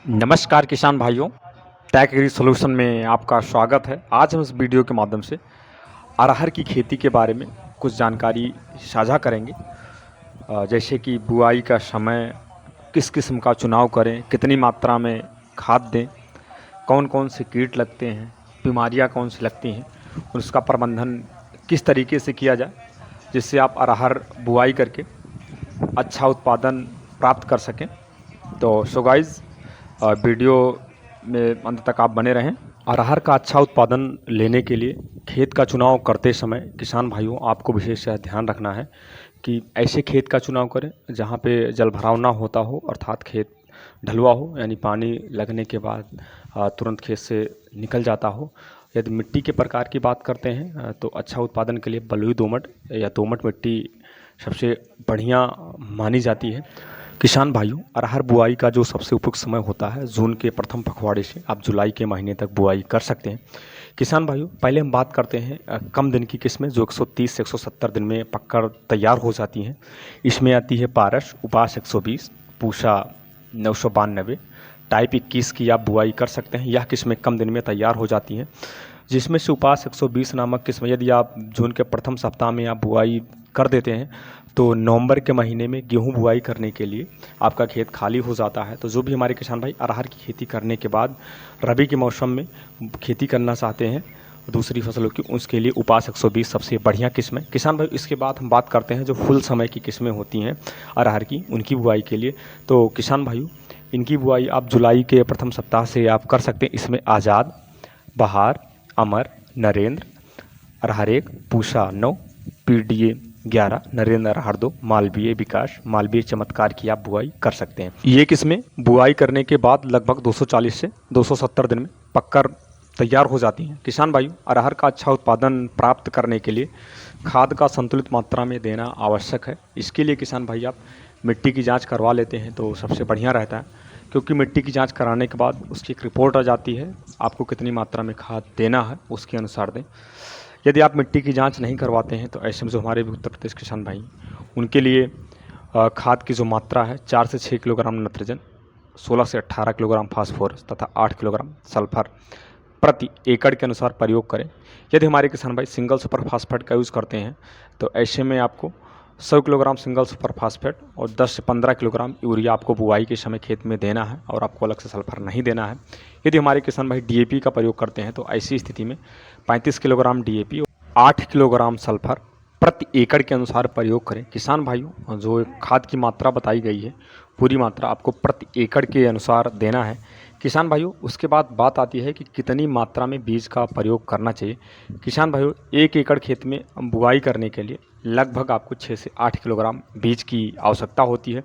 नमस्कार किसान भाइयों, टेक एग्री सॉल्यूशन में आपका स्वागत है। आज हम इस वीडियो के माध्यम से अरहर की खेती के बारे में कुछ जानकारी साझा करेंगे। जैसे कि बुआई का समय, किस किस्म का चुनाव करें, कितनी मात्रा में खाद दें, कौन कौन से कीट लगते हैं, बीमारियां कौन सी लगती हैं और उसका प्रबंधन किस तरीके से किया जाए जिससे आप अरहर बुआई करके अच्छा उत्पादन प्राप्त कर सकें। तो सो गाइस, वीडियो में अंत तक आप बने रहें। अरहर का अच्छा उत्पादन लेने के लिए खेत का चुनाव करते समय किसान भाइयों आपको विशेष ध्यान रखना है कि ऐसे खेत का चुनाव करें जहां पे जलभराव ना होता हो, अर्थात खेत ढलुआ हो, यानी पानी लगने के बाद तुरंत खेत से निकल जाता हो। यदि मिट्टी के प्रकार की बात करते हैं तो अच्छा उत्पादन के लिए बलुई दोमट या दोमट मिट्टी सबसे बढ़िया मानी जाती है। किसान भाइयों, अरहर बुआई का जो सबसे उपयुक्त समय होता है जून के प्रथम पखवाड़े से आप जुलाई के महीने तक बुआई कर सकते हैं। किसान भाइयों, पहले हम बात करते हैं कम दिन की किस्में जो 130 से 170 दिन में पककर तैयार हो जाती हैं। इसमें आती है पारस, उपास 120, पूषा 992, टाइप 21 की आप बुआई कर सकते हैं। यह किस्में कम दिन में तैयार हो जाती हैं, जिसमें से उपास 120 नामक किस्म यदि आप जून के प्रथम सप्ताह में आप बुआई कर देते हैं तो नवंबर के महीने में गेहूं बुआई करने के लिए आपका खेत खाली हो जाता है। तो जो भी हमारे किसान भाई अरहर की खेती करने के बाद रबी के मौसम में खेती करना चाहते हैं दूसरी फसलों की, उसके लिए उपास 120 सबसे बढ़िया किस्म है। किसान भाई, इसके बाद हम बात करते हैं जो फुल समय की किस्में होती हैं अरहर की, उनकी बुआई के लिए। तो किसान भाइयों, इनकी बुआई आप जुलाई के प्रथम सप्ताह से आप कर सकते हैं। इसमें आज़ाद, बहार, अमर, नरेंद्र, अरहर 1, पूषा 9, पीडीए 11, नरेंद्र अरहर 2, मालवीय विकास, मालवीय चमत्कार की आप बुआई कर सकते हैं। ये किस्में बुआई करने के बाद लगभग 240 से 270 दिन में पककर तैयार हो जाती हैं। किसान भाइयों, अरहर का अच्छा उत्पादन प्राप्त करने के लिए खाद का संतुलित मात्रा में देना आवश्यक है। इसके लिए किसान भाई आप मिट्टी की जांच करवा लेते हैं तो सबसे बढ़िया रहता है, क्योंकि मिट्टी की जांच कराने के बाद उसकी एक रिपोर्ट आ जाती है, आपको कितनी मात्रा में खाद देना है उसके अनुसार दें। यदि आप मिट्टी की जांच नहीं करवाते हैं तो ऐसे में जो हमारे भी उत्तर प्रदेश किसान भाई, उनके लिए खाद की जो मात्रा है 4 से 6 किलोग्राम नाइट्रोजन, 16 से 18 किलोग्राम फास्फोरस तथा 8 किलोग्राम सल्फर प्रति एकड़ के अनुसार प्रयोग करें। यदि हमारे किसान भाई सिंगल सुपर फास्फेट का यूज़ करते हैं तो ऐसे में आपको 100 किलोग्राम सिंगल सुपर फास्फेट और 10 से 15 किलोग्राम यूरिया आपको बुआई के समय खेत में देना है और आपको अलग से सल्फर नहीं देना है। यदि हमारे किसान भाई डीएपी का प्रयोग करते हैं तो ऐसी स्थिति में 35 किलोग्राम डीएपी और 8 किलोग्राम सल्फर प्रति एकड़ के अनुसार प्रयोग करें। किसान भाइयों, जो खाद की मात्रा बताई गई है पूरी मात्रा आपको प्रति एकड़ के अनुसार देना है। किसान भाइयों, उसके बाद बात आती है कि कितनी मात्रा में बीज का प्रयोग करना चाहिए। किसान भाइयों, 1 एकड़ खेत में बुआई करने के लिए लगभग आपको 6 से 8 किलोग्राम बीज की आवश्यकता होती है।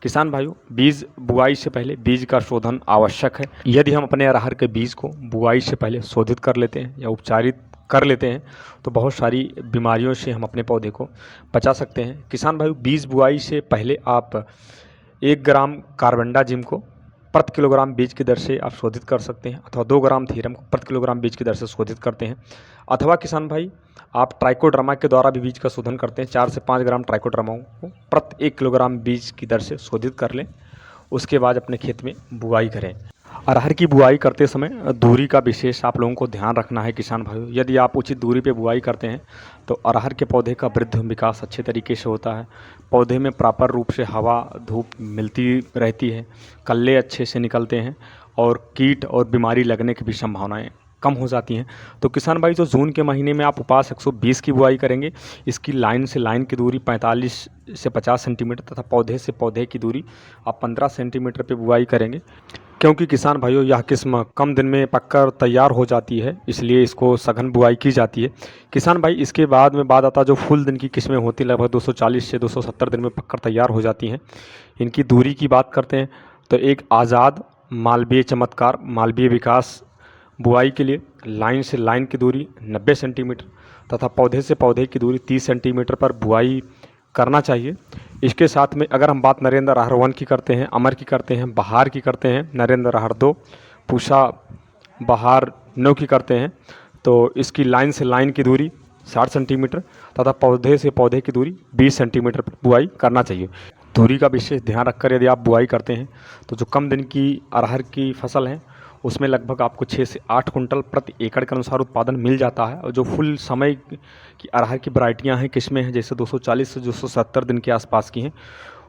किसान भाइयों, बीज बुआई से पहले बीज का शोधन आवश्यक है। यदि हम अपने अरहर के बीज को बुआई से पहले शोधित कर लेते हैं या उपचारित कर लेते हैं तो बहुत सारी बीमारियों से हम अपने पौधे को बचा सकते हैं। किसान भाइयों, बीज बुआई से पहले आप 1 ग्राम कार्बेंडाजिम को प्रति किलोग्राम बीज की दर से आप शोधित कर सकते हैं, अथवा 2 ग्राम थीरम को प्रति किलोग्राम बीज की दर से शोधित करते हैं, अथवा किसान भाई आप ट्राइकोडर्मा के द्वारा भी बीज का शोधन करते हैं। 4 से 5 ग्राम ट्राइकोडर्मा को प्रति 1 किलोग्राम बीज की दर से शोधित कर लें। उसके बाद अपने खेत में बुआई करें। अरहर की बुआई करते समय दूरी का विशेष आप लोगों को ध्यान रखना है। किसान भाइयों, यदि आप उचित दूरी पे बुआई करते हैं तो अरहर के पौधे का वृद्धि विकास अच्छे तरीके से होता है, पौधे में प्रॉपर रूप से हवा धूप मिलती रहती है, कल्ले अच्छे से निकलते हैं और कीट और बीमारी लगने की भी संभावनाएं कम हो जाती हैं। तो किसान भाई, जो जून के महीने में आप उपास 120 की बुआई करेंगे, इसकी लाइन से लाइन की दूरी 45 से 50 सेंटीमीटर तथा पौधे से पौधे की दूरी आप 15 सेंटीमीटर पे बुआई करेंगे, क्योंकि किसान भाइयों यह किस्म कम दिन में पककर तैयार हो जाती है, इसलिए इसको सघन बुआई की जाती है। किसान भाई, इसके बाद में बात आता है जो फुल दिन की किस्में होती हैं, लगभग 240 से 270 दिन में पककर तैयार हो जाती हैं। इनकी दूरी की बात करते हैं तो एक आज़ाद, मालवीय चमत्कार, मालवीय विकास बुआई के लिए लाइन से लाइन की दूरी 90 सेंटीमीटर तथा पौधे से पौधे की दूरी 30 सेंटीमीटर पर बुआई करना चाहिए। इसके साथ में अगर हम बात नरेंद्र अरहर 1 की करते हैं, अमर की करते हैं, बहार की करते हैं, नरेंद्र अरहर 2, पूषा बहार 9 की करते हैं तो इसकी लाइन से लाइन की दूरी 60 सेंटीमीटर तथा पौधे से पौधे की दूरी 20 सेंटीमीटर पर बुआई करना चाहिए। दूरी का विशेष ध्यान रखकर यदि आप बुआई करते हैं तो जो कम दिन की अरहर की फसल है उसमें लगभग आपको 6 से 8 कुंटल प्रति एकड़ के अनुसार उत्पादन मिल जाता है। और जो फुल समय की अरहर की वैरायटियाँ हैं, किस्में हैं, जैसे 240 से 270 दिन के आसपास की हैं,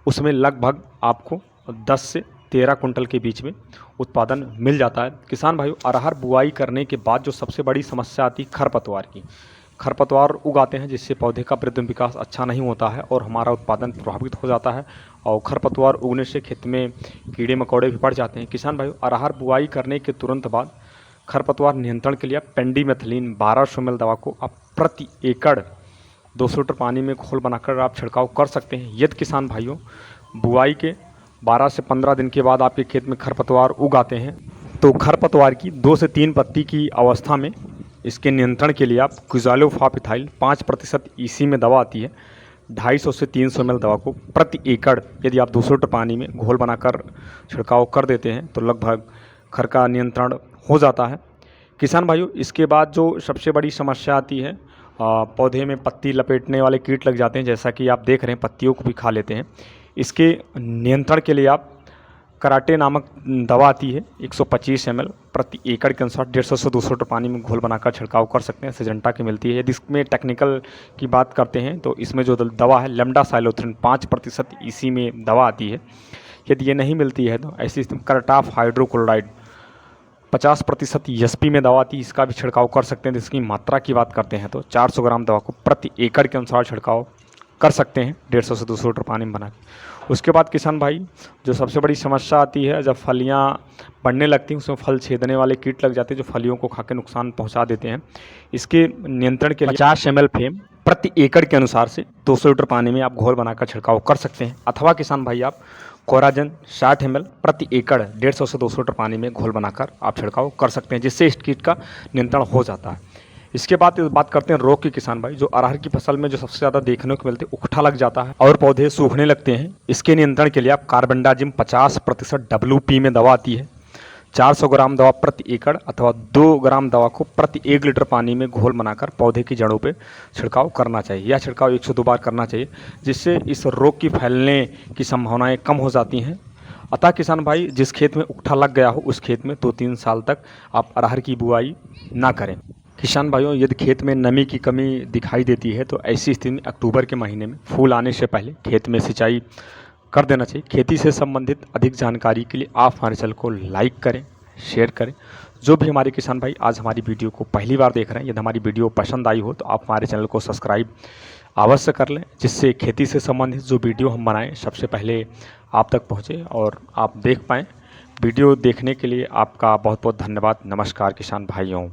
उसमें लगभग आपको 10 से 13 कुंटल के बीच में उत्पादन मिल जाता है। किसान भाइयों, अरहर बुआई करने के बाद जो सबसे बड़ी समस्या आती है खरपतवार की। खरपतवार उगाते हैं जिससे पौधे का वृद्धि विकास अच्छा नहीं होता है और हमारा उत्पादन प्रभावित हो जाता है। और खरपतवार उगने से खेत में कीड़े मकोड़े भी बढ़ जाते हैं। किसान भाइयों, अरहर बुआई करने के तुरंत बाद खरपतवार नियंत्रण के लिए आप पेंडीमेथिलीन 1200 ml दवा को आप प्रति एकड़ 200 लीटर पानी में घोल बनाकर आप छिड़काव कर सकते हैं। यदि किसान भाइयों बुआई के 12 से 15 दिन के बाद आपके खेत में खरपतवार उग आते हैं तो खरपतवार की 2 से 3 पत्ती की अवस्था में इसके नियंत्रण के लिए आप क्विज़ालोफापिथाइल 5% ईसी में दवा आती है, 250 से 300 ml दवा को प्रति एकड़ यदि आप 200 लीटर पानी में घोल बनाकर छिड़काव कर देते हैं तो लगभग खर का नियंत्रण हो जाता है। किसान भाइयों, इसके बाद जो सबसे बड़ी समस्या आती है पौधे में पत्ती लपेटने वाले कीट लग जाते हैं, जैसा कि आप देख रहे हैं पत्तियों को भी खा लेते हैं। इसके नियंत्रण के लिए आप कराटे नामक दवा आती है 125 ml प्रति एकड़ के अनुसार 150 से 200 लीटर पानी में घोल बनाकर छिड़काव कर सकते हैं। सिजेंटा की मिलती है। यदि इसमें टेक्निकल की बात करते हैं तो इसमें जो दवा है लेम्डासाइलोथ्रिन 5% ईसी में दवा आती है। यदि ये नहीं मिलती है तो ऐसी स्थिति में करटाफ हाइड्रोक्लोराइड 50% एसपी में दवा आती है, इसका भी छिड़काव कर सकते हैं। तो इसकी मात्रा की बात करते हैं तो 400 ग्राम दवा को प्रति एकड़ के अनुसार छिड़काव कर सकते हैं 150 से 200 लीटर पानी में बना के। उसके बाद किसान भाई जो सबसे बड़ी समस्या आती है जब फलियां बढ़ने लगती हैं उसमें फल छेदने वाले कीट लग जाते हैं जो फलियों को खाकर नुकसान पहुंचा देते हैं। इसके नियंत्रण के लिए 50 ml फेम प्रति एकड़ के अनुसार से 200 लीटर पानी में आप घोल बनाकर छिड़काव कर सकते हैं। अथवा किसान भाई आप कोराजन 60 ml प्रति एकड़ 150 से 200 लीटर पानी में घोल बनाकर आप छिड़काव कर सकते हैं, जिससे इस कीट का नियंत्रण हो जाता है। इसके बाद बात करते हैं रोग की। किसान भाई जो अरहर की फसल में जो सबसे ज़्यादा देखने को मिलते हैं उकठा लग जाता है और पौधे सूखने लगते हैं। इसके नियंत्रण के लिए आप कार्बेंडाजिम 50% WP में दवा आती है, 400 ग्राम दवा प्रति एकड़ अथवा 2 ग्राम दवा को प्रति 1 लीटर पानी में घोल बनाकर पौधे की जड़ों पे छिड़काव करना चाहिए। यह छिड़काव 102 बार करना चाहिए, जिससे इस रोग की फैलने की संभावनाएँ कम हो जाती हैं। अतः किसान भाई जिस खेत में उकठा लग गया हो उस खेत में 2-3 साल तक आप अरहर की बुआई ना करें। किसान भाइयों, यदि खेत में नमी की कमी दिखाई देती है तो ऐसी स्थिति में अक्टूबर के महीने में फूल आने से पहले खेत में सिंचाई कर देना चाहिए। खेती से संबंधित अधिक जानकारी के लिए आप हमारे चैनल को लाइक करें, शेयर करें। जो भी हमारे किसान भाई आज हमारी वीडियो को पहली बार देख रहे हैं, यदि हमारी वीडियो पसंद आई हो तो आप हमारे चैनल को सब्सक्राइब अवश्य कर लें, जिससे खेती से संबंधित जो वीडियो हम बनाएं सबसे पहले आप तक पहुँचे और आप देख पाएँ। वीडियो देखने के लिए आपका बहुत बहुत धन्यवाद। नमस्कार किसान भाइयों।